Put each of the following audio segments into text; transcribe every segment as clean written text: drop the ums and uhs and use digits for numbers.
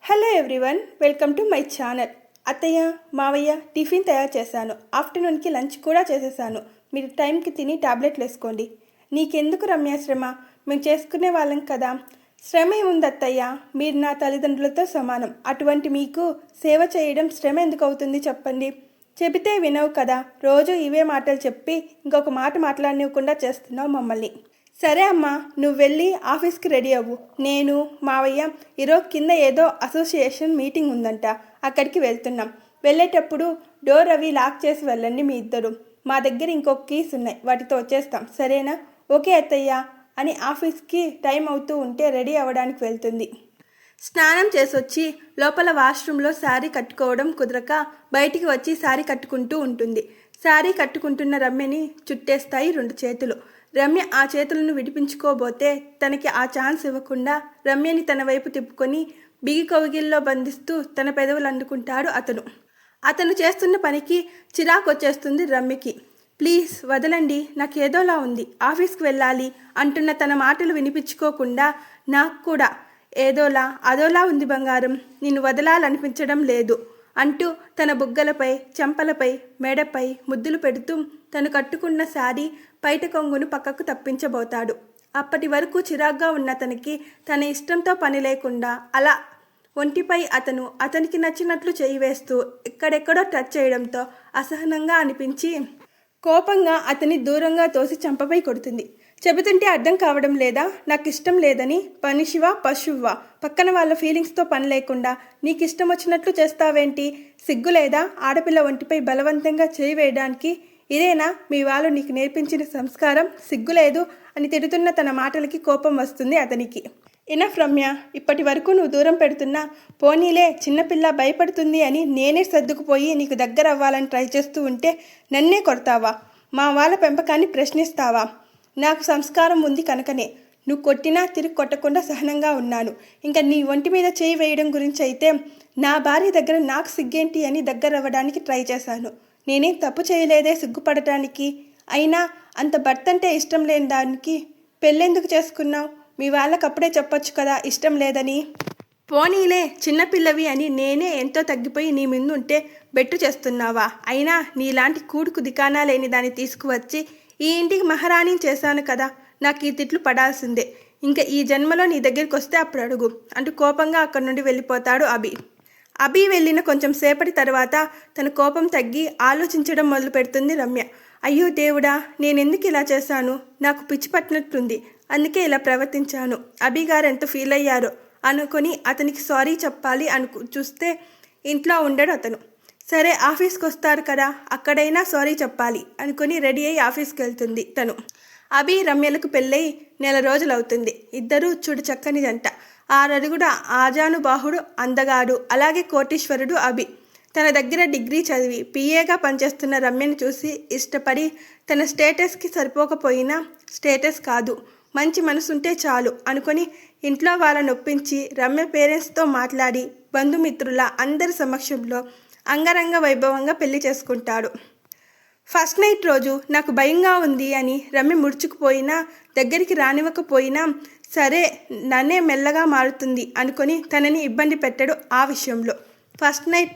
Hello everyone, welcome to my channel. అత్తయ్య, మావయ్య tiffin తయారు చేశాను. ఆఫ్టర్నూన్కి లంచ్ కూడా చేసేసాను. మీరు టైంకి తిని టాబ్లెట్లు వేసుకోండి. నీకెందుకు రమ్య శ్రమ? మేము చేసుకునే వాళ్ళం కదా. శ్రమ ఏముంది అత్తయ్య? మీరు నా తల్లిదండ్రులతో సమానం. అటువంటి మీకు సేవ చేయడం శ్రమ ఎందుకు అవుతుంది చెప్పండి. చెబితే వినవు కదా. రోజు ఇవే మాటలు చెప్పి ఇంకొక మాట మాట్లాడనివ్వకుండా చేస్తున్నావు మమ్మల్ని. సరే అమ్మా, నువ్వు వెళ్ళి ఆఫీస్కి రెడీ అవ్వు. నేను మావయ్య ఈరోజు కింద ఏదో అసోసియేషన్ మీటింగ్ ఉందంట, అక్కడికి వెళ్తున్నాం. వెళ్ళేటప్పుడు డోర్ అవి లాక్ చేసి వెళ్ళండి మీ ఇద్దరు. మా దగ్గర ఇంకొక కీస్ ఉన్నాయి, వాటితో వచ్చేస్తాం. సరేనా? ఓకే అత్తయ్య అని ఆఫీస్కి టైం అవుతూ ఉంటే రెడీ అవ్వడానికి వెళ్తుంది. స్నానం చేసొచ్చి లోపల వాష్రూమ్లో శారీ కట్టుకోవడం కుదరక బయటికి వచ్చి శారీ కట్టుకుంటూ ఉంటుంది. శారీ కట్టుకుంటున్న రమ్యని చుట్టేస్తాయి 2 చేతులు. రమ్య ఆ చేతులను విడిపించుకోబోతే తనకి ఆ ఛాన్స్ ఇవ్వకుండా రమ్యని తన వైపు తిప్పుకొని బిగి కౌగిల్లో బంధిస్తూ తన పెదవులు అందుకుంటాడు అతను. అతను చేస్తున్న పనికి చిరాకు వచ్చేస్తుంది రమ్యకి. ప్లీజ్ వదలండి, నాకు ఏదోలా ఉంది, ఆఫీస్కి వెళ్ళాలి అంటున్న తన మాటలు వినిపించుకోకుండా నాకు కూడా ఏదోలా అదోలా ఉంది బంగారం, నిన్ను వదలాలనిపించడం లేదు అంటూ తన బుగ్గలపై, చెంపలపై, మెడపై ముద్దులు పెడుతూ తను కట్టుకున్న శారీ పైట కొంగును పక్కకు తప్పించబోతాడు. అప్పటి వరకు చిరాగ్గా ఉన్న తనకి తన ఇష్టంతో పని లేకుండా అలా ఒంటిపై అతనికి నచ్చినట్లు చేయి వేస్తూ ఎక్కడెక్కడో టచ్ చేయడంతో అసహనంగా అనిపించి కోపంగా అతని దూరంగా తోసి చంపపై కొడుతుంది. చెబుతుంటే అర్థం కావడం లేదా? నాకు ఇష్టం లేదని పనిషివా పశువ్వా? పక్కన వాళ్ళ ఫీలింగ్స్తో పని లేకుండా నీకు ఇష్టం వచ్చినట్లు చేస్తావేంటి? సిగ్గు లేదా? ఆడపిల్ల ఒంటిపై బలవంతంగా చేయి వేయడానికి ఇదేనా మీ వాళ్ళు నీకు నేర్పించిన సంస్కారం? సిగ్గులేదు అని తిడుతున్న తన మాటలకి కోపం వస్తుంది అతనికి. ఇనఫ్ రమ్య, ఇప్పటి వరకు నువ్వు దూరం పెడుతున్నా పోనీలే, చిన్నపిల్ల భయపడుతుంది అని నేనే సర్దుకుపోయి నీకు దగ్గర అవ్వాలని ట్రై చేస్తూ ఉంటే నన్నే కొడతావా? మా వాళ్ళ పెంపకాన్ని ప్రశ్నిస్తావా? నాకు సంస్కారం ఉంది కనుకనే నువ్వు కొట్టినా తిరిగి కొట్టకుండా సహనంగా ఉన్నాను. ఇంకా నీ ఒంటి మీద చేయి వేయడం గురించి అయితే నా భార్య దగ్గర నాకు సిగ్గేంటి అని దగ్గర అవ్వడానికి ట్రై చేశాను. నేనేం తప్పు చేయలేదే సిగ్గుపడటానికి. అయినా అంత భర్త అంటే ఇష్టం లేని దానికి పెళ్ళెందుకు చేసుకున్నావు? మీ వాళ్ళకి అప్పుడే చెప్పొచ్చు కదా ఇష్టం లేదని. పోనీలే, చిన్నపిల్లవి అని నేనే ఎంతో తగ్గిపోయి నీ ముందుంటే బెట్టు చేస్తున్నావా? అయినా నీలాంటి కూడుకు దికానా లేని దాన్ని తీసుకువచ్చి ఈ ఇంటికి మహారాణిని చేశాను కదా, నాకు ఈ తిట్లు పడాల్సిందే. ఇంకా ఈ జన్మలో నీ దగ్గరికి వస్తే అప్పుడు అడుగు అంటూ కోపంగా అక్కడి నుండి వెళ్ళిపోతాడు అభి వెళ్ళిన కొంచెం సేపటి తర్వాత తన కోపం తగ్గి ఆలోచించడం మొదలు పెడుతుంది రమ్య. అయ్యో దేవుడా, నేనెందుకు ఇలా చేశాను? నాకు పిచ్చి పట్టినట్టుంది, అందుకే ఇలా ప్రవర్తించాను. అభి గారు ఎంత ఫీల్ అయ్యారో అనుకొని అతనికి సారీ చెప్పాలి చూస్తే ఇంట్లో ఉండడు అతను. సరే ఆఫీస్కి వస్తారు కదా, అక్కడైనా సారీ చెప్పాలి అనుకుని రెడీ అయ్యి ఆఫీస్కి వెళ్తుంది తను. అభి రమ్యలకు పెళ్ళై 1 రోజులు అవుతుంది. ఇద్దరూ చూడు చక్కని జంట. 6 అడుగుడు ఆజానుబాహుడు అందగాడు, అలాగే కోటీశ్వరుడు అభి. తన దగ్గర డిగ్రీ చదివి పిఏగా పనిచేస్తున్న రమ్యను చూసి ఇష్టపడి తన స్టేటస్కి సరిపోకపోయినా స్టేటస్ కాదు, మంచి మనసుంటే చాలు అనుకొని ఇంట్లో వాళ్ళని ఒప్పించి రమ్య పేరెంట్స్తో మాట్లాడి బంధుమిత్రుల అందరి సమక్షంలో అంగరంగ వైభవంగా పెళ్లి చేసుకుంటాడు. ఫస్ట్ నైట్ రోజు నాకు భయంగా ఉంది అని రమ్య ముడుచుకుపోయినా దగ్గరికి రానివ్వకపోయినా సరే నన్నే మెల్లగా మారుతుంది అనుకొని తనని ఇబ్బంది పెట్టాడు. ఆ విషయంలో ఫస్ట్ నైట్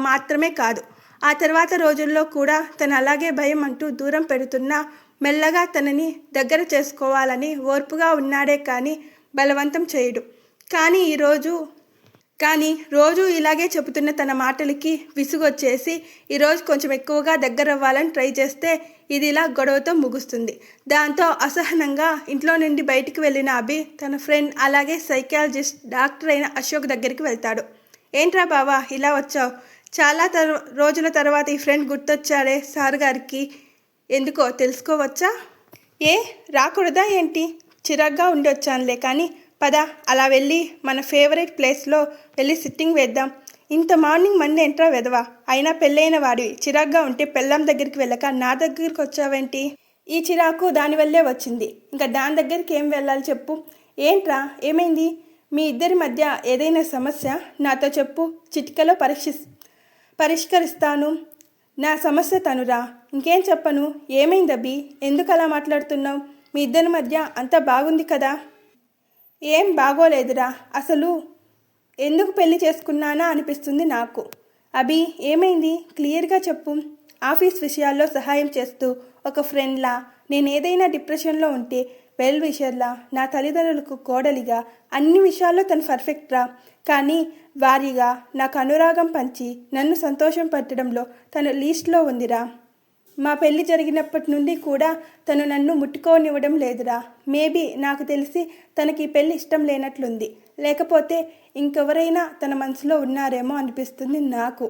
మాత్రమే కాదు, ఆ తర్వాత రోజుల్లో కూడా తను అలాగే భయం అంటూ దూరం పెడుతున్నా మెల్లగా తనని దగ్గర చేసుకోవాలని ఓర్పుగా ఉన్నాడే కానీ బలవంతం చేయడు. కానీ రోజు ఇలాగే చెబుతున్న తన మాటలకి విసుగొచ్చేసి ఈరోజు కొంచెం ఎక్కువగా దగ్గర అవ్వాలని ట్రై చేస్తే ఇది ఇలా గొడవతో ముగుస్తుంది. దాంతో అసహనంగా ఇంట్లో నుండి బయటికి వెళ్ళిన అభి తన ఫ్రెండ్ అలాగే సైకాలజిస్ట్ డాక్టర్ అయిన అశోక్ దగ్గరికి వెళ్తాడు. ఏంట్రా బావా ఇలా వచ్చావు? చాలా రోజుల తర్వాత ఈ ఫ్రెండ్ గుర్తొచ్చాడే సార్ గారికి, ఎందుకో తెలుసుకోవచ్చా? ఏ రాకూడదా ఏంటి? చిరాగ్గా ఉండి వచ్చానులే, కానీ పద అలా వెళ్ళి మన ఫేవరెట్ ప్లేస్లో వెళ్ళి సిట్టింగ్ వేద్దాం. ఇంత మార్నింగ్ మన ఎంట్రా వెదవా? అయినా పెళ్ళైన వాడివి, చిరాగ్గా ఉంటే పెళ్ళాం దగ్గరికి వెళ్ళక నా దగ్గరికి వచ్చావేంటి? ఈ చిరాకు దానివల్లే వచ్చింది, ఇంకా దాని దగ్గరికి ఏం వెళ్ళాలి చెప్పు. ఏంట్రా ఏమైంది? మీ ఇద్దరి మధ్య ఏదైనా సమస్య? నాతో చెప్పు, చిటికలో పరిష్కరిస్తాను. నా సమస్య తనురా, ఇంకేం చెప్పను. ఏమైంది అభి? ఎందుకు అలా మాట్లాడుతున్నావు? మీ ఇద్దరి మధ్య అంతా బాగుంది కదా? ఏం బాగోలేదురా, అసలు ఎందుకు పెళ్లి చేసుకున్నానా అనిపిస్తుంది నాకు. అభి, ఏమైంది? క్లియర్గా చెప్పు. ఆఫీస్ విషయాల్లో సహాయం చేస్తూ ఒక ఫ్రెండ్లా, నేను ఏదైనా డిప్రెషన్లో ఉంటే వెల్ విషర్లా, నా తల్లిదండ్రులకు కోడలిగా అన్ని విషయాల్లో తను పర్ఫెక్ట్రా. కానీ వారిగా నాకు అనురాగం పంచి నన్ను సంతోషం పెట్టడంలో తను లీస్ట్లో ఉందిరా. మా పెళ్లి జరిగినప్పటి నుండి కూడా తను నన్ను ముట్టుకోనివ్వడం లేదురా. మేబీ నాకు తెలిసి తనకి ఈ పెళ్లి ఇష్టం లేనట్లుంది. లేకపోతే ఇంకెవరైనా తన మనసులో ఉన్నారేమో అనిపిస్తుంది నాకు.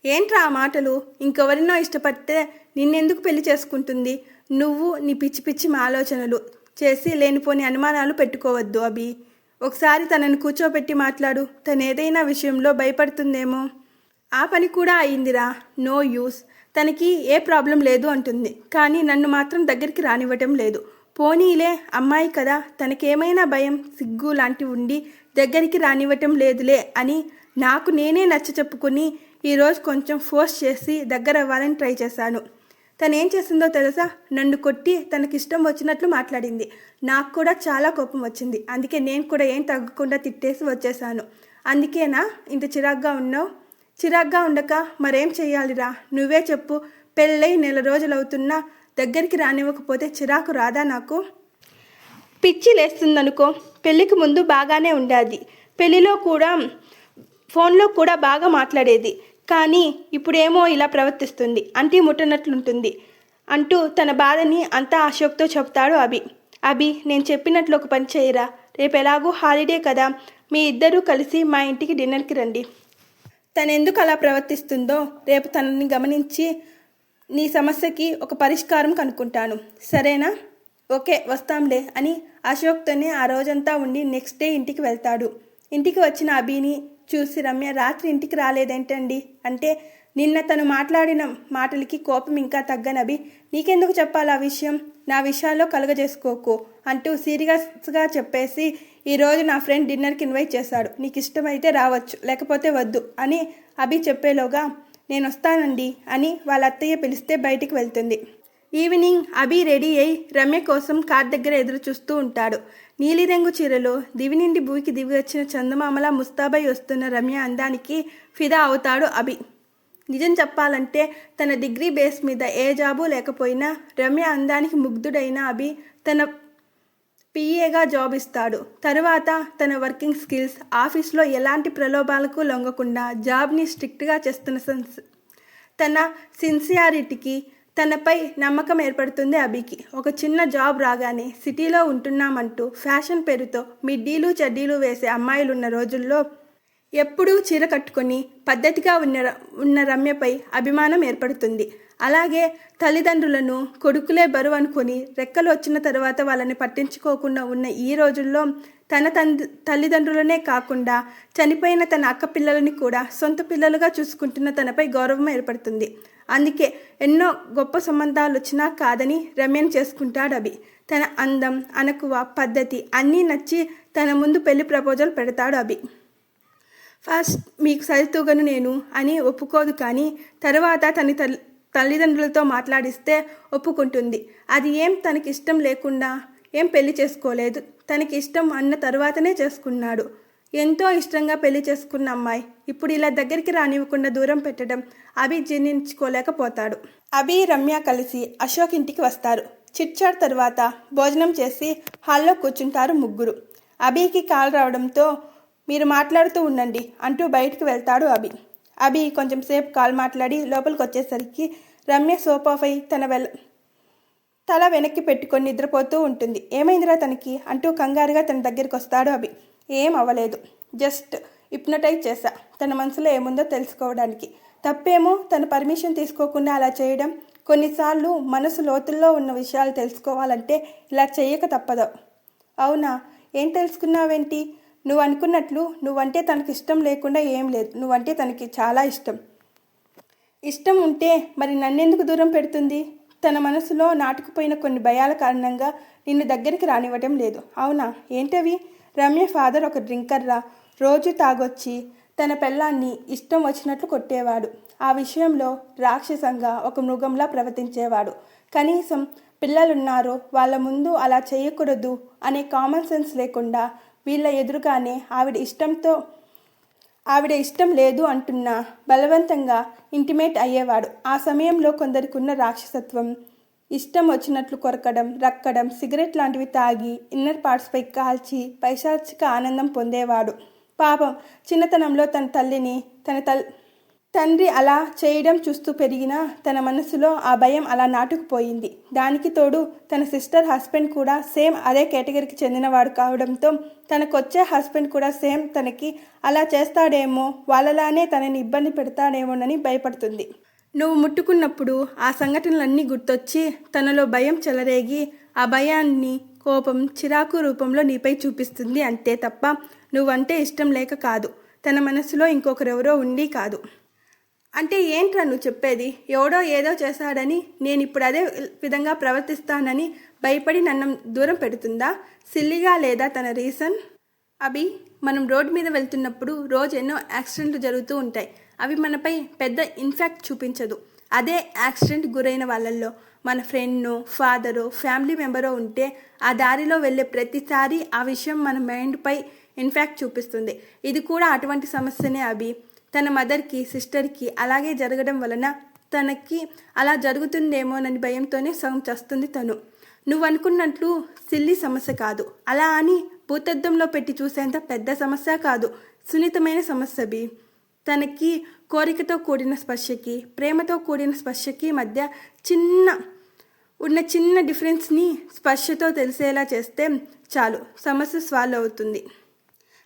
ఏంట్రా ఆ మాటలు? ఇంకెవరినో ఇష్టపడితే నిన్నెందుకు పెళ్లి చేసుకుంటుంది? నువ్వు నీ పిచ్చి పిచ్చి ఆలోచనలు చేసి లేనిపోని అనుమానాలు పెట్టుకోవద్దు అభి. ఒకసారి తనని కూర్చోబెట్టి మాట్లాడు. తను ఏదైనా విషయంలో భయపడుతుందేమో. ఆ పని కూడా అయిందిరా. No use. తనకి ఏ ప్రాబ్లం లేదు అంటుంది, కానీ నన్ను మాత్రం దగ్గరికి రానివ్వటం లేదు. పోనీలే, అమ్మాయి కదా, తనకేమైనా భయం సిగ్గు లాంటివి ఉండి దగ్గరికి రానివ్వటం లేదులే అని నాకు నేనే నచ్చ చెప్పుకుని ఈరోజు కొంచెం ఫోర్స్ చేసి దగ్గర అవ్వాలని ట్రై చేశాను. తనేం చేసిందో తెలుసా? నన్ను కొట్టి తనకిష్టం వచ్చినట్లు మాట్లాడింది. నాకు కూడా చాలా కోపం వచ్చింది. అందుకే నేను కూడా ఏం తగ్గకుండా తిట్టేసి వచ్చేసాను. అందుకేనా ఇంత చిరాగ్గా ఉన్నావు? చిరాగ్గా ఉండక మరేం చెయ్యాలిరా? నువ్వే చెప్పు. పెళ్ళై 1 రోజులవుతున్నా దగ్గరికి రానివ్వకపోతే చిరాకు రాదా నాకు? పిచ్చి లేస్తుందనుకో. పెళ్ళికి ముందు బాగానే ఉండేది. పెళ్ళిలో కూడా ఫోన్లో కూడా బాగా మాట్లాడేది. కానీ ఇప్పుడేమో ఇలా ప్రవర్తిస్తుంది, అంటీ ముట్టనట్లుంటుంది అంటూ తన బాధని అంతా అశోక్తో చెప్తాడు అభి. అభి, నేను చెప్పినట్లు ఒక పని చేయరా. రేపు ఎలాగూ హాలిడే కదా, మీ ఇద్దరూ కలిసి మా ఇంటికి డిన్నర్కి రండి. తను ఎందుకు అలా ప్రవర్తిస్తుందో రేపు తనని గమనించి నీ సమస్యకి ఒక పరిష్కారం కనుక్కుంటాను. సరేనా? ఓకే, వస్తాంలే అని అశోక్తోనే ఆ రోజంతా ఉండి నెక్స్ట్ డే ఇంటికి వెళ్తాడు. ఇంటికి వచ్చిన అభిని చూసి రమ్య, రాత్రి ఇంటికి రాలేదేంటండి అంటే, నిన్న తను మాట్లాడిన మాటలకి కోపం ఇంకా తగ్గనభి. నీకెందుకు చెప్పాలి ఆ విషయం? నా విషయాల్లో కలగజేసుకోకు అంటూ సీరియస్గా చెప్పేసి, ఈరోజు నా ఫ్రెండ్ డిన్నర్కి ఇన్వైట్ చేశాడు, నీకు ఇష్టమైతే రావచ్చు, లేకపోతే వద్దు అని అభి చెప్పేలోగా, నేను వస్తానండి అని వాళ్ళ అత్తయ్య పిలిస్తే బయటికి వెళ్తుంది. ఈవినింగ్ అభి రెడీ అయి రమ్య కోసం కార్ దగ్గర ఎదురు చూస్తూ ఉంటాడు. నీలిరంగు చీరలో దివి నుండి భూమికి దిగి వచ్చిన చందమామలా ముస్తాబై వస్తున్న రమ్య అందానికి ఫిదా అవుతాడు అభి. నిజం చెప్పాలంటే తన డిగ్రీ బేస్ మీద ఏ జాబు లేకపోయినా రమ్య అందానికి ముగ్ధుడైన అభి తన పిఏగా జాబ్ ఇస్తాడు. తరువాత తన వర్కింగ్ స్కిల్స్, ఆఫీస్లో ఎలాంటి ప్రలోభాలకు లొంగకుండా జాబ్ని స్ట్రిక్ట్గా చేస్తున్న తన సిన్సియారిటీకి తనపై నమ్మకం ఏర్పడుతుంది అభికి. ఒక చిన్న జాబ్ రాగానే సిటీలో ఉంటున్నామంటూ ఫ్యాషన్ పేరుతో మిడ్డీలు చెడ్డీలు వేసే అమ్మాయిలున్న రోజుల్లో ఎప్పుడూ చీర కట్టుకొని పద్ధతిగా ఉన్న రమ్యపై అభిమానం ఏర్పడుతుంది. అలాగే తల్లిదండ్రులను కొడుకులే బరువు అనుకొని రెక్కలు వచ్చిన తర్వాత వాళ్ళని పట్టించుకోకుండా ఉన్న ఈ రోజుల్లో తన తల్లిదండ్రులనే కాకుండా చనిపోయిన తన అక్క పిల్లలని కూడా సొంత పిల్లలుగా చూసుకుంటున్న తనపై గౌరవం ఏర్పడుతుంది. అందుకే ఎన్నో గొప్ప సంబంధాలు వచ్చినా కాదని రమ్యను చేసుకుంటాడు అభి. తన అందం, అనకువ, పద్ధతి అన్నీ నచ్చి తన ముందు పెళ్లి ప్రపోజల్ పెడతాడు అభి. ఫస్ట్ మీకు సరితూగను నేను అని ఒప్పుకోదు, కానీ తర్వాత తన తల్లిదండ్రులతో మాట్లాడిస్తే ఒప్పుకుంటుంది. అది ఏం తనకి ఇష్టం లేకుండా ఏం పెళ్లి చేసుకోలేదు. తనకి ఇష్టం అన్న తర్వాతనే చేసుకున్నాడు. ఎంతో ఇష్టంగా పెళ్లి చేసుకున్న అమ్మాయి ఇప్పుడు ఇలా దగ్గరికి రానివ్వకుండా దూరం పెట్టడం అభి జీర్ణించుకోలేకపోతాడు. అభి, రమ్య కలిసి అశోక్ ఇంటికి వస్తారు. చిట్చాట్ తర్వాత భోజనం చేసి హాల్లో కూర్చుంటారు ముగ్గురు. అభికి కాల్ రావడంతో, మీరు మాట్లాడుతూ ఉండండి అంటూ బయటికి వెళ్తాడు అభి. అభి కొంచెం సేపు కాల్ మాట్లాడి లోపలికి వచ్చేసరికి రమ్య సోఫాపై తల వెనక్కి పెట్టుకొని నిద్రపోతూ ఉంటుంది. ఏమైందిరా తనకి అంటూ కంగారుగా తన దగ్గరికి వస్తాడు అభి. ఏం అవ్వలేదు, జస్ట్ హిప్నటైజ్ చేశా, తన మనసులో ఏముందో తెలుసుకోవడానికి. తప్పేమో తన పర్మిషన్ తీసుకోకుండా అలా చేయడం. కొన్నిసార్లు మనసు లోతుల్లో ఉన్న విషయాలు తెలుసుకోవాలంటే ఇలా చేయక తప్పదు. అవునా, ఏం తెలుసుకున్నావేంటి? నువ్వు అనుకున్నట్లు నువ్వంటే తనకి ఇష్టం లేకుండా ఏం లేదు. నువ్వంటే తనకి చాలా ఇష్టం. ఇష్టం ఉంటే మరి నన్నెందుకు దూరం పెడుతుంది? తన మనసులో నాటుకుపోయిన కొన్ని భయాల కారణంగా నిన్ను దగ్గరికి రానివ్వటం లేదు. అవునా, ఏంటవి? రమ్య ఫాదర్ ఒక డ్రింకర్రా. రోజు తాగొచ్చి తన పెళ్ళాన్ని ఇష్టం వచ్చినట్లు కొట్టేవాడు. ఆ విషయంలో రాక్షసంగా ఒక మృగంలా ప్రవర్తించేవాడు. కనీసం పిల్లలున్నారో వాళ్ళ ముందు అలా చేయకూడదు అనే కామన్ సెన్స్ లేకుండా వీళ్ళ ఎదురుగానే ఆవిడ ఇష్టంతో ఆవిడ ఇష్టం లేదు అంటున్నా బలవంతంగా ఇంటిమేట్ అయ్యేవాడు. ఆ సమయంలో కొందరికున్న రాక్షసత్వం, ఇష్టం వచ్చినట్లు కొరకడం, రక్కడం, సిగరెట్ లాంటివి తాగి ఇన్నర్ పార్ట్స్పై కాల్చి పైశాచిక ఆనందం పొందేవాడు. పాపం, చిన్నతనంలో తన తండ్రి అలా చేయడం చూస్తూ పెరిగిన తన మనసులో ఆ భయం అలా నాటుకుపోయింది. దానికి తోడు తన సిస్టర్ హస్బెండ్ కూడా సేమ్ అదే కేటగిరీకి చెందినవాడు కావడంతో తనకొచ్చే హస్బెండ్ కూడా సేమ్ తనకి అలా చేస్తాడేమో, వాళ్ళలానే తనని ఇబ్బంది పెడతాడేమోనని భయపడుతుంది. నువ్వు ముట్టుకున్నప్పుడు ఆ సంఘటనలన్నీ గుర్తొచ్చి తనలో భయం చెలరేగి ఆ భయాన్ని కోపం, చిరాకు రూపంలో నీపై చూపిస్తుంది అంతే తప్ప నువ్వంటే ఇష్టం లేక కాదు. తన మనసులో ఇంకొకరెవరో ఉండి కాదు. అంటే ఏంట్రా నువ్వు చెప్పేది? ఎవడో ఏదో చేశాడని నేను ఇప్పుడు అదే విధంగా ప్రవర్తిస్తానని భయపడి నన్ను దూరం పెడుతుందా? సిల్లిగా లేదా తన రీజన్? అభి, మనం రోడ్డు మీద వెళ్తున్నప్పుడు రోజు ఎన్నో యాక్సిడెంట్లు జరుగుతూ ఉంటాయి. అవి మనపై పెద్ద ఇన్ఫెక్ట్ చూపించదు. అదే యాక్సిడెంట్ గురైన వాళ్ళల్లో మన ఫ్రెండ్నో, ఫాదరో, ఫ్యామిలీ మెంబరో ఉంటే ఆ దారిలో వెళ్ళే ప్రతిసారి ఆ విషయం మన మైండ్పై ఇన్ఫెక్ట్ చూపిస్తుంది. ఇది కూడా అటువంటి సమస్యనే అభి. తన మదర్కి, సిస్టర్కి అలాగే జరగడం వలన తనకి అలా జరుగుతుందేమోనని భయంతోనే సగం చస్తుంది తను. నువ్వు అనుకున్నట్లు సిల్లి సమస్య కాదు. అలా అని భూతద్దంలో పెట్టి చూసేంత పెద్ద సమస్య కాదు. సున్నితమైన సమస్య బి. తనకి కోరికతో కూడిన స్పర్శకి, ప్రేమతో కూడిన స్పర్శకి మధ్య చిన్న డిఫరెన్స్ని స్పర్శతో తెలిసేలా చేస్తే చాలు, సమస్య సాల్వ్ అవుతుంది.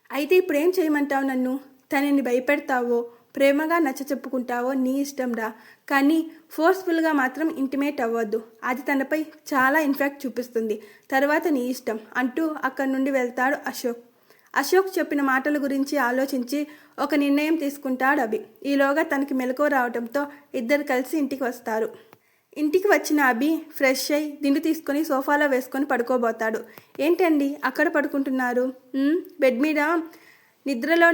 అయితే ఇప్పుడు ఏం చేయమంటావు నన్ను? తనని భయపెడతావో, ప్రేమగా నచ్చ చెప్పుకుంటావో నీ ఇష్టం రా. కానీ ఫోర్స్ఫుల్గా మాత్రం ఇంటిమేట్ అవ్వద్దు. అది తనపై చాలా ఇన్ఫెక్ట్ చూపిస్తుంది. తర్వాత నీ ఇష్టం అంటూ అక్కడి నుండి వెళ్తాడు అశోక్. అశోక్ చెప్పిన మాటల గురించి ఆలోచించి ఒక నిర్ణయం తీసుకుంటాడు అభి. ఈలోగా తనకి మెలకువ రావడంతో ఇద్దరు కలిసి ఇంటికి వస్తారు. ఇంటికి వచ్చిన అభి ఫ్రెష్ అయి దిండు తీసుకొని సోఫాలో వేసుకొని పడుకోబోతాడు. ఏంటండి అక్కడ పడుకుంటున్నారు? బెడ్ మీద నిద్రలో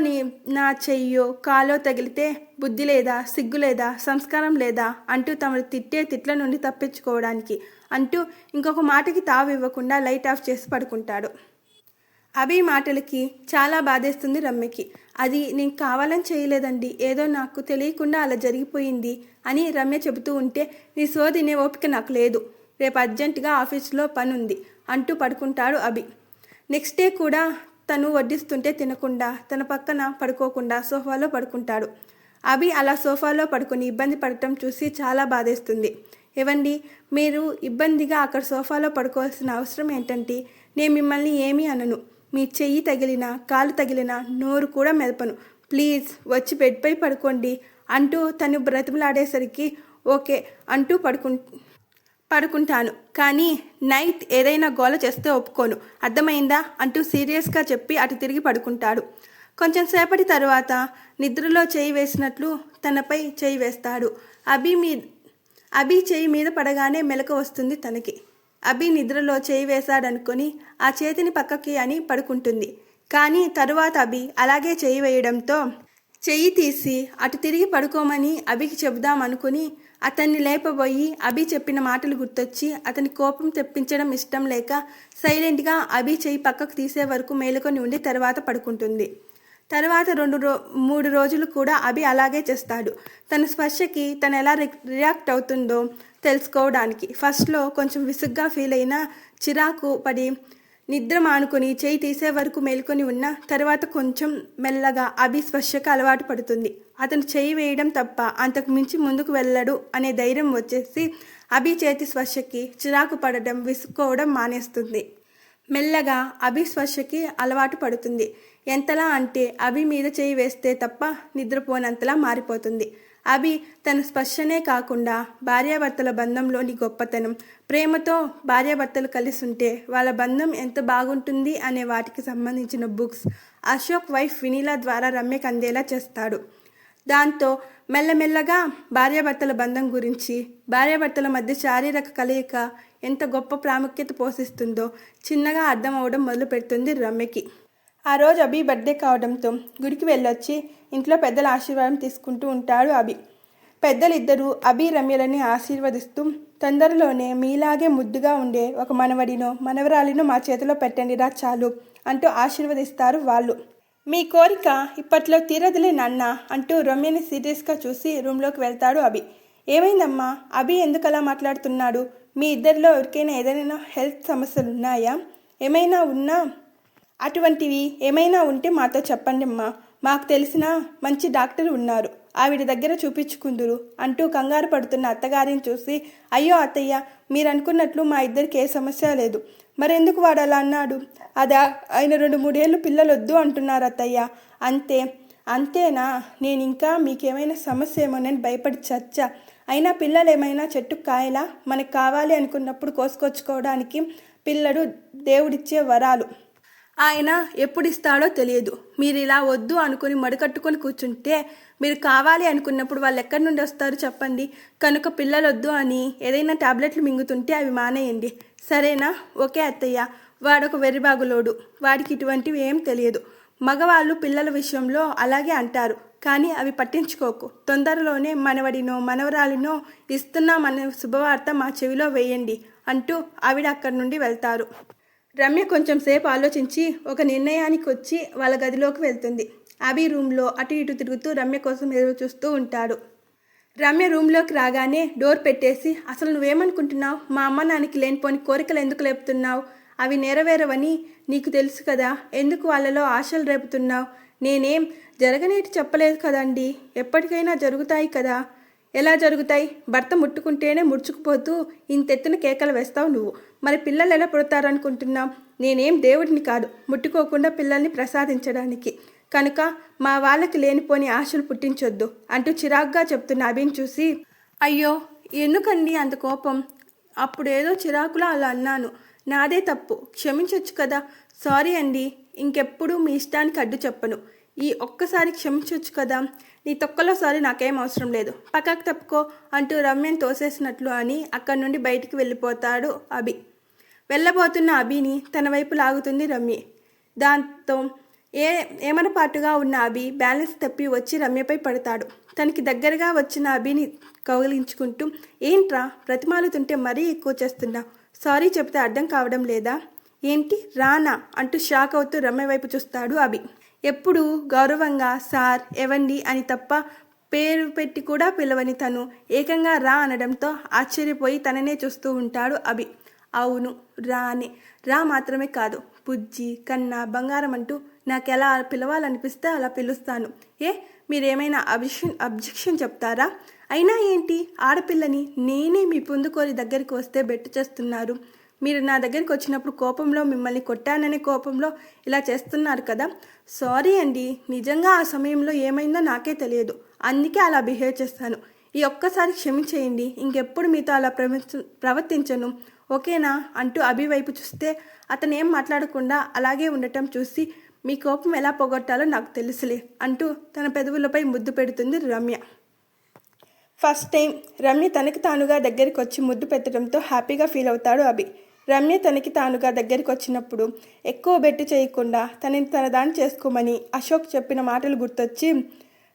నా చెయ్యో కాలో తగిలితే బుద్ధి లేదా, సిగ్గు లేదా, సంస్కారం లేదా అంటూ తమను తిట్టే తిట్ల నుండి తప్పించుకోవడానికి అంటూ ఇంకొక మాటకి తావు ఇవ్వకుండా లైట్ ఆఫ్ చేసి పడుకుంటాడు. అభి మాటలకి చాలా బాధేస్తుంది రమ్యకి. అది నేను కావాలని చేయలేదండి, ఏదో నాకు తెలియకుండా అలా జరిగిపోయింది అని రమ్య చెబుతూ ఉంటే, నీ సోదినే ఓపిక నాకు లేదు, రేపు అర్జెంటుగా ఆఫీస్లో పని ఉంది అంటూ పడుకుంటాడు అభి. నెక్స్ట్ డే కూడా తను వడ్డిస్తుంటే తినకుండా, తన పక్కన పడుకోకుండా సోఫాలో పడుకుంటాడు. అభి అలా సోఫాలో పడుకొని ఇబ్బంది పడటం చూసి చాలా బాధేస్తుంది. ఏవండి, మీరు ఇబ్బందిగా అక్కడ సోఫాలో పడుకోవాల్సిన అవసరం ఏంటంటే? నేను మిమ్మల్ని ఏమీ అనను. మీ చెయ్యి తగిలినా, కాలు తగిలినా నోరు కూడా మెదపను. ప్లీజ్ వచ్చి బెడ్పై పడుకోండి అంటూ తను బ్రతిమలాడేసరికి ఓకే అంటూ పడుకుంటాను, కానీ నైట్ ఏదైనా గోల చేస్తే ఒప్పుకోను, అర్థమైందా అంటూ సీరియస్గా చెప్పి అటు తిరిగి పడుకుంటాడు. కొంచెం సేపటి తర్వాత నిద్రలో చేయి వేసినట్లు తనపై చేయి వేస్తాడు. అభి చేయి మీద పడగానే మెలకువ వస్తుంది తనకి. అభి నిద్రలో చేయి వేశాడనుకొని ఆ చేతిని పక్కకి అని పడుకుంటుంది. కానీ తరువాత అభి అలాగే చేయి వేయడంతో చెయ్యి తీసి అటు తిరిగి పడుకోమని అభికి చెబుదామనుకుని అతన్ని లేపబోయి అభి చెప్పిన మాటలు గుర్తొచ్చి అతని కోపం తెప్పించడం ఇష్టం లేక సైలెంట్గా అభి చెయ్యి పక్కకు తీసే వరకు మేలుకొని ఉండి తర్వాత పడుకుంటుంది. తర్వాత 2-3 రోజులు కూడా అభి అలాగే చేస్తాడు. తన స్పర్శకి తను ఎలా రియాక్ట్ అవుతుందో తెలుసుకోవడానికి. ఫస్ట్లో కొంచెం విసుగ్గా ఫీల్ అయినా చిరాకు పడి నిద్ర మానుకొని చేయి తీసే వరకు మేల్కొని ఉన్న తర్వాత కొంచెం మెల్లగా అభి స్పర్శకు అలవాటు పడుతుంది. అతను చేయి వేయడం తప్ప అంతకు మించి ముందుకు వెళ్ళడు అనే ధైర్యం వచ్చేసి అభి చేతి స్పర్శకి చిరాకు పడడం, విసుక్కోవడం మానేస్తుంది. మెల్లగా అభి స్పర్శకి అలవాటు పడుతుంది. ఎంతలా అంటే అభి మీద చేయి వేస్తే తప్ప నిద్రపోనంతలా మారిపోతుంది. అభి తన స్పర్శనే కాకుండా భార్యాభర్తల బంధంలోని గొప్పతనం, ప్రేమతో భార్యాభర్తలు కలిసి ఉంటే వాళ్ళ బంధం ఎంత బాగుంటుంది అనే వాటికి సంబంధించిన బుక్స్ అశోక్ వైఫ్ వినీలా ద్వారా రమ్యకు అందేలా చేస్తాడు. దాంతో మెల్లమెల్లగా భార్యాభర్తల బంధం గురించి, భార్యాభర్తల మధ్య శారీరక కలయిక ఎంత గొప్ప ప్రాముఖ్యత పోషిస్తుందో చిన్నగా అర్థం అవడం మొదలు పెడుతుంది రమ్యకి. ఆ రోజు అభి బర్త్డే కావడంతో గుడికి వెళ్ళొచ్చి ఇంట్లో పెద్దల ఆశీర్వాదం తీసుకుంటూ ఉంటాడు అభి. పెద్దలిద్దరూ అభి రమ్యలని ఆశీర్వదిస్తూ, తొందరలోనే మీలాగే ముద్దుగా ఉండే ఒక మనవడినో మనవరాలినో మా చేతిలో పెట్టండిరా చాలు అంటూ ఆశీర్వదిస్తారు వాళ్ళు. మీ కోరిక ఇప్పట్లో తీరదులే నాన్న అంటూ రమ్యని సీరియస్గా చూసి రూమ్లోకి వెళ్తాడు అభి. ఏమైందమ్మా, అభి ఎందుకు అలా మాట్లాడుతున్నాడు? మీ ఇద్దరిలో ఎవరికైనా ఏదైనా హెల్త్ సమస్యలు ఉన్నాయా? ఏమైనా ఉన్నా అటువంటివి ఏమైనా ఉంటే మాతో చెప్పండి అమ్మా. మాకు తెలిసిన మంచి డాక్టర్ ఉన్నారు, ఆవిడ దగ్గర చూపించుకుందురు అంటూ కంగారు పడుతున్న అత్తగారిని చూసి, అయ్యో అత్తయ్య, మీరు అనుకున్నట్లు మా ఇద్దరికి ఏ సమస్య లేదు. మరెందుకు వాడు అలా అన్నాడు? అదా, ఆయన 2-3 ఏళ్ళు పిల్లలు వద్దు అంటున్నారు అత్తయ్య. అంతే అంతేనా? నేను ఇంకా మీకేమైనా సమస్య ఏమోనని భయపడి చచ్చా. అయినా పిల్లలు ఏమైనా చెట్టు కాయలా? మనకు కావాలి అనుకున్నప్పుడు కోసుకొచ్చుకోవడానికి పిల్లడు దేవుడిచ్చే వరాలు. ఆయన ఎప్పుడు ఇస్తాడో తెలియదు. మీరు ఇలా వద్దు అనుకుని మడికట్టుకొని కూర్చుంటే మీరు కావాలి అనుకున్నప్పుడు వాళ్ళు ఎక్కడి నుండి వస్తారు చెప్పండి. కనుక పిల్లలు వద్దు అని ఏదైనా టాబ్లెట్లు మింగుతుంటే అవి మానేయండి, సరేనా? ఓకే అత్తయ్య. వాడొక వెర్రిబాగులోడు, వాడికి ఇటువంటివి ఏం తెలియదు. మగవాళ్ళు పిల్లల విషయంలో అలాగే అంటారు, కానీ అవి పట్టించుకోకు. తొందరలోనే మనవడినో మనవరాలినో ఇస్తున్నామనే శుభవార్త మా చెవిలో వేయండి అంటూ ఆవిడ అక్కడి నుండి వెళ్తారు. రమ్య కొంచెం సేపు ఆలోచించి ఒక నిర్ణయానికి వచ్చి వాళ్ళ గదిలోకి వెళ్తుంది. అభి రూమ్లో అటు ఇటు తిరుగుతూ రమ్య కోసం ఎదురు చూస్తూ ఉంటాడు. రమ్య రూమ్లోకి రాగానే డోర్ పెట్టేసి, అసలు నువ్వేమనుకుంటున్నావు? మా అమ్మ నాన్నకి లేనిపోని కోరికలు ఎందుకు లేపుతున్నావు? అవి నెరవేరవని నీకు తెలుసు కదా, ఎందుకు వాళ్ళలో ఆశలు రేపుతున్నావు? నేనేం జరగనేటి చెప్పలేదు కదండి, ఎప్పటికైనా జరుగుతాయి కదా. ఎలా జరుగుతాయి? భర్త ముట్టుకుంటేనే ముడుచుకుపోతూ ఇంతెత్తున కేకలు వేస్తావు నువ్వు. మరి పిల్లలు ఎలా పుడతారనుకుంటున్నావు? నేనేం దేవుడిని కాదు ముట్టుకోకుండా పిల్లల్ని ప్రసాదించడానికి. కనుక మా వాళ్ళకి లేనిపోని ఆశలు పుట్టించొద్దు అంటూ చిరాగ్గా చెప్తున్న అభిని చూసి, అయ్యో ఎందుకండి అంత కోపం? అప్పుడేదో చిరాకులో అలా అన్నాను, నాదే తప్పు, క్షమించొచ్చు కదా. సారీ అండి, ఇంకెప్పుడు మీ ఇష్టానికి అడ్డు చెప్పను. ఈ ఒక్కసారి క్షమించవచ్చు కదా. నీ తొక్కలో సారీ నాకేం అవసరం లేదు, పక్కకు తప్పుకో అంటూ రమ్యను తోసేసినట్లు అని అక్కడి నుండి బయటికి వెళ్ళిపోతాడు అభి. వెళ్ళబోతున్న అభిని తన వైపు లాగుతుంది రమ్య. దాంతో ఏమనపాటుగా ఉన్న అభి బ్యాలెన్స్ తప్పి వచ్చి రమ్యపై పడతాడు. తనకి దగ్గరగా వచ్చిన అభిని కౌగిలించుకుంటూ, ఏంట్రా బ్రతిమాలుతుంటే మరీ ఎక్కువ చేస్తున్నావు? సారీ చెప్తే అర్థం కావడం లేదా? ఏంటి రానా అంటూ షాక్ అవుతూ రమ్య వైపు చూస్తాడు అభి. ఎప్పుడు గౌరవంగా సార్ ఎవండి అని తప్ప పేరు పెట్టి కూడా పిలవని తను ఏకంగా రా అనడంతో ఆశ్చర్యపోయి తననే చూస్తూ ఉంటాడు అభి. అవును, రానే. రా మాత్రమే కాదు, బుజ్జి, కన్నా, బంగారం అంటూ నాకు ఎలా పిలవాలనిపిస్తే అలా పిలుస్తాను. మీరేమైనా అబ్జెక్షన్ చెప్తారా? అయినా ఏంటి, ఆడపిల్లని నేనే మీ పొందుకోరి దగ్గరికి వస్తే బెట్టు చేస్తున్నారు. మీరు నా దగ్గరికి వచ్చినప్పుడు కోపంలో మిమ్మల్ని కొట్టాననే కోపంలో ఇలా చేస్తున్నారు కదా. సారీ అండి, నిజంగా ఆ సమయంలో ఏమైందో నాకే తెలియదు, అందుకే అలా బిహేవ్ చేస్తాను. ఈ ఒక్కసారి క్షమించేయండి, ఇంకెప్పుడు మీతో అలా ప్రవర్తించను, ఓకేనా అంటూ అభి వైపు చూస్తే అతను ఏం మాట్లాడకుండా అలాగే ఉండటం చూసి, మీ కోపం ఎలా పోగొట్టాలో నాకు తెలుసులే అంటూ తన పెదవులపై ముద్దు పెడుతుంది రమ్య. ఫస్ట్ టైం రమ్య తనకి తానుగా దగ్గరికి వచ్చి ముద్దు పెట్టడంతో హ్యాపీగా ఫీల్ అవుతాడు అభి. రమ్య తనకి తానుగా దగ్గరికి వచ్చినప్పుడు ఎక్కువ బెట్టు చేయకుండా తనని తన దాన్ని చేసుకోమని అశోక్ చెప్పిన మాటలు గుర్తొచ్చి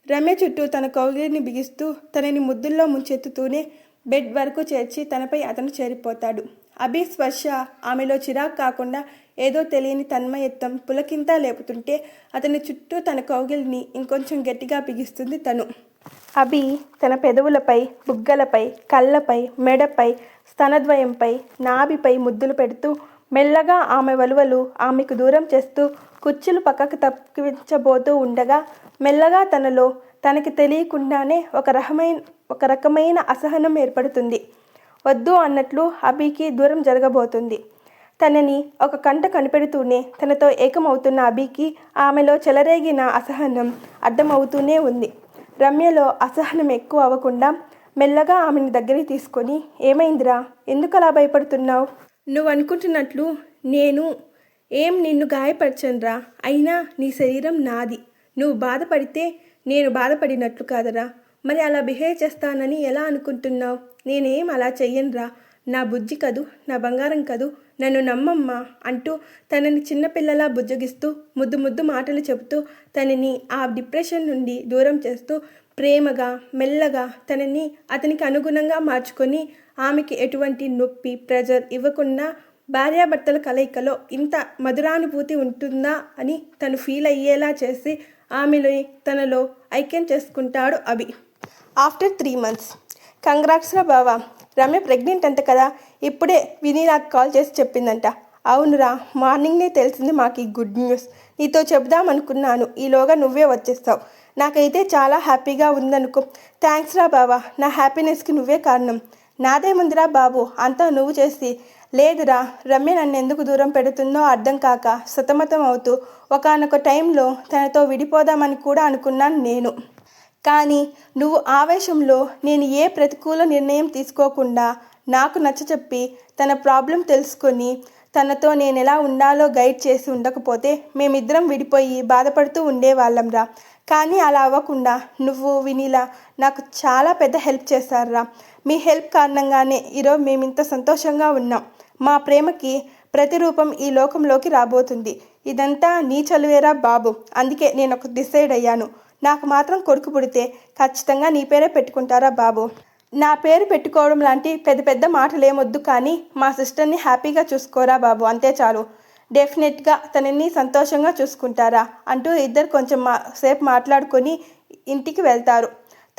రమ్య చుట్టూ తన కౌగిలిని బిగిస్తూ తనని ముద్దుల్లో ముంచెత్తుతూనే బెడ్ వరకు చేర్చి తనపై అతను చేరిపోతాడు. అభి స్పర్శ ఆమెలో చిరాకు కాకుండా ఏదో తెలియని తన్మయత్వం పులకింతా లేపుతుంటే అతని చుట్టూ తన కౌగిలిని ఇంకొంచెం గట్టిగా బిగిస్తుంది తను. అభి తన పెదవులపై, బుగ్గలపై, కళ్ళపై, మెడపై, స్తనద్వయంపై, నాభిపై ముద్దులు పెడుతూ మెల్లగా ఆమె వలువలు ఆమెకు దూరం చేస్తూ కుచ్చులు పక్కకు తప్పించబోతూ ఉండగా మెల్లగా తనలో తనకి తెలియకుండానే ఒక రకమైన అసహనం ఏర్పడుతుంది. వద్దు అన్నట్లు అభికి దూరం జరగబోతుంది. తనని ఒక కంట కనిపెడుతూనే తనతో ఏకమవుతున్న అభికి ఆమెలో చెలరేగిన అసహనం అర్థమవుతూనే ఉంది. రమ్యలో అసహనం ఎక్కువ అవ్వకుండా మెల్లగా ఆమెను దగ్గరికి తీసుకొని, ఏమైందిరా, ఎందుకు అలా భయపడుతున్నావు? నువ్వు అనుకుంటున్నట్లు నేను నిన్ను గాయపరచనురా, అయినా నీ శరీరం నాది. నువ్వు బాధపడితే నేను బాధపడినట్లు కాదరా. మరి అలా బిహేవ్ చేస్తానని ఎలా అనుకుంటున్నావు? నేనేం అలా చెయ్యనురా, నా బుజ్జి కదూ, నా బంగారం కదూ, నన్ను నమ్మమ్మా అంటూ తనని చిన్నపిల్లలా బుజ్జగిస్తూ ముద్దు మాటలు చెబుతూ తనని ఆ డిప్రెషన్ నుండి దూరం చేస్తూ ప్రేమగా మెల్లగా తనని అతనికి అనుగుణంగా మార్చుకొని ఆమెకి ఎటువంటి నొప్పి, ప్రెజర్ ఇవ్వకుండా భార్యాభర్తల కలయికలో ఇంత మధురానుభూతి ఉంటుందా అని తను ఫీల్ అయ్యేలా చేసి ఆమెలో తనలో ఐక్యం చేసుకుంటాడు అభి. After 3 months. కంగ్రాట్స్ రా బావా, రమ్య ప్రెగ్నెంట్ అంట కదా, ఇప్పుడే విని నాకు కాల్ చేసి చెప్పిందంట. అవునురా, మార్నింగ్నే తెలిసింది మాకు ఈ గుడ్ న్యూస్. నీతో చెప్దామనుకున్నాను, ఈలోగా నువ్వే వచ్చేస్తావు. నాకైతే చాలా హ్యాపీగా ఉందనుకో. థ్యాంక్స్ రా బావా, నా హ్యాపీనెస్కి నువ్వే కారణం. నాదేముందిరా బాబు, అంతా నువ్వు చేసి. లేదురా, రమ్య నన్ను ఎందుకు దూరం పెడుతుందో అర్థం కాక సతమతం అవుతూ ఒకానొక టైంలో తనతో విడిపోదామని కూడా అనుకున్నాను నేను. కానీ నువ్వు ఆవేశంలో నేను ఏ ప్రతికూల నిర్ణయం తీసుకోకుండా నాకు నచ్చచెప్పి తన ప్రాబ్లం తెలుసుకొని తనతో నేను ఎలా ఉండాలో గైడ్ చేసి ఉండకపోతే మేమిద్దరం విడిపోయి బాధపడుతూ ఉండేవాళ్ళంరా. కానీ అలా అవ్వకుండా నువ్వు వినీలా నాకు చాలా పెద్ద హెల్ప్ చేశారురా. మీ హెల్ప్ కారణంగానే ఈరోజు మేమింత సంతోషంగా ఉన్నాం. మా ప్రేమకి ప్రతిరూపం ఈ లోకంలోకి రాబోతుంది. ఇదంతా నీ చలువేరా బాబు. అందుకే నేను ఒక డిసైడ్ అయ్యాను. నాకు మాత్రం కొడుకు పుడితే ఖచ్చితంగా నీ పేరే పెట్టుకుంటారా బాబు. నా పేరు పెట్టుకోవడం లాంటి పెద్ద పెద్ద మాటలేమొద్దు, కానీ మా సిస్టర్ని హ్యాపీగా చూసుకోరా బాబు, అంతే చాలు. డెఫినెట్గా తనని సంతోషంగా చూసుకుంటారా అంటూ ఇద్దరు కొంచెం సేపు మాట్లాడుకొని ఇంటికి వెళ్తారు.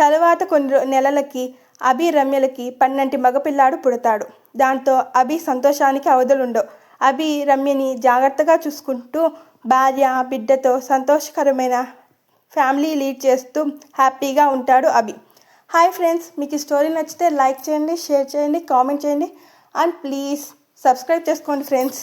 తర్వాత కొన్ని నెలలకి అభి రమ్యలకి 12 మగపిల్లాడు పుడతాడు. దాంతో అభి సంతోషానికి అవధులుండవు. అభి రమ్యని జాగ్రత్తగా చూసుకుంటూ భార్య బిడ్డతో సంతోషకరమైన ఫ్యామిలీ లీడ్ చేస్తూ హ్యాపీగా ఉంటాడు అభి. హాయ్ ఫ్రెండ్స్, మీకు ఈ స్టోరీ నచ్చితే లైక్ చేయండి, షేర్ చేయండి, కామెంట్ చేయండి అండ్ ప్లీజ్ సబ్స్క్రైబ్ చేసుకోండి ఫ్రెండ్స్.